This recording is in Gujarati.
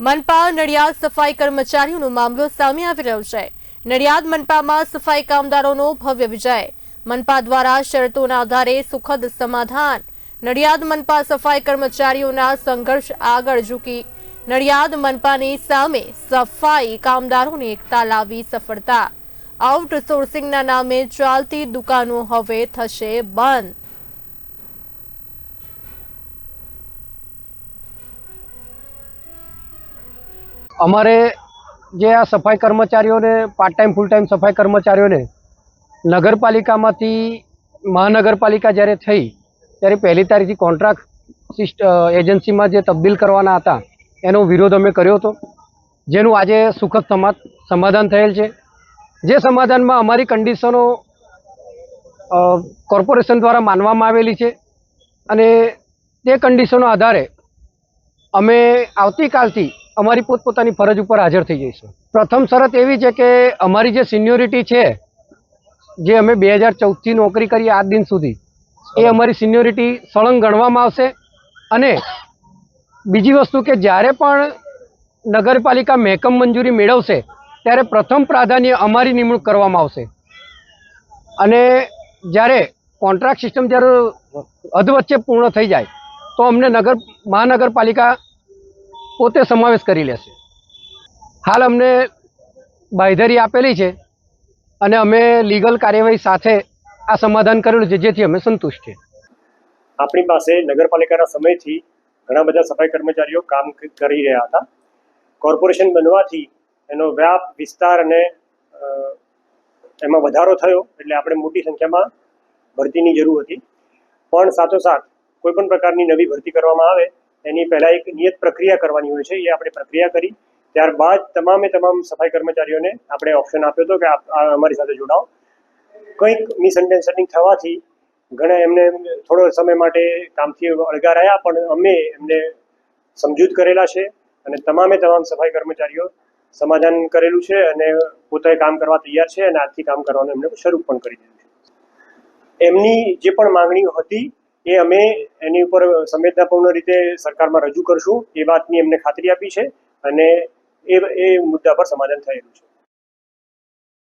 મનપા નડિયાદ સફાઈ કર્મચારીઓનો મામલો સામે આવી રહ્યો છે। નડિયાદ મનપામાં સફાઈ કામદારોનો ભવ્ય વિજય। મનપા દ્વારા શરતોના આધારે સુખદ સમાધાન। નડિયાદ મનપા સફાઈ કર્મચારીઓના સંઘર્ષ આગળ ઝૂકી નડિયાદ મનપાની સામે સફાઈ કામદારોને એકતા લાવી સફળતા। આઉટસોર્સિંગના નામે ચાલતી દુકાનો હવે થશે બંધ। અમારે જે આ સફાઈ કર્મચારીઓને પાર્ટ ટાઈમ ફૂલ ટાઈમ સફાઈ કર્મચારીઓને નગરપાલિકામાંથી મહાનગરપાલિકા જ્યારે થઈ ત્યારે 1લી તારીખથી કોન્ટ્રાક્ટ એજન્સીમાં જે તબદીલ કરવાના હતા એનો વિરોધ અમે કર્યો હતો, જેનું આજે સુખદ સમાધાન થયેલ છે। જે સમાધાનમાં અમારી કન્ડિશનો કોર્પોરેશન દ્વારા માનવામાં આવેલી છે અને તે કન્ડિશનો આધારે અમે આવતીકાલથી અમારી પોતપોતાની ફરજ ઉપર હાજર થઈ જઈશું। પ્રથમ શરત એવી છે કે અમારી જે સિનિયોરિટી છે, જે અમે 2014થી નોકરી કરી આજ દિન સુધી, એ અમારી સિનિયોરિટી સળંગ ગણવામાં આવશે। અને બીજી વસ્તુ કે જ્યારે પણ નગરપાલિકા મહેકમ મંજૂરી મેળવશે ત્યારે પ્રથમ પ્રાધાન્ય અમારી નિમણૂક કરવામાં આવશે। અને જ્યારે કોન્ટ્રાક્ટ સિસ્ટમ જ્યારે અધવચ્ચે પૂર્ણ થઈ જાય તો અમને મહાનગરપાલિકા પોતે સમાવેશ કરી લેશે। હાલ અમને બાંયધરી આપેલી છે અને અમે લીગલ કાર્યવાહી સાથે આ સમાધાન કરેલું છે, જેથી અમે સંતુષ્ટ છીએ। આપણી પાસે નગરપાલિકાના સમયથી ઘણા બધા સફાઈ કર્મચારીઓ કામ કરી રહ્યા હતા। કોર્પોરેશન બનવાથી એનો વ્યાપ વિસ્તાર અને એમાં વધારો થયો, એટલે આપણે મોટી સંખ્યામાં ભરતીની જરૂર હતી। પણ સાથોસાથ કોઈ પણ પ્રકારની નવી ભરતી કરવામાં આવે એની પહેલાં એક નિયત પ્રક્રિયા કરવાની હોય છે, એ આપણે પ્રક્રિયા કરી। ત્યારબાદ તમામ સફાઈ કર્મચારીઓને આપણે ઓપ્શન આપ્યો હતો કે અમારી સાથે જોડાઓ। કંઈક મિસઅન્ડરસ્ટેન્ડિંગ થવાથી ઘણા એમને થોડો સમય માટે કામથી અળગા રહ્યા, પણ અમે એમને સમજૂત કરેલા છે અને તમામ સફાઈ કર્મચારીઓ સમાધાન કરેલું છે અને પોતે કામ કરવા તૈયાર છે અને આજથી કામ કરવાનું એમને શરૂ પણ કરી દીધું છે। એમની જે પણ માંગણીઓ હતી એ અમે એની ઉપર સંવેદનાપૂર્ણ રીતે સરકારમાં રજૂ કરશું, એ વાતની એમને ખાતરી આપી છે અને એ મુદ્દા પર સમાધાન થયેલું છે।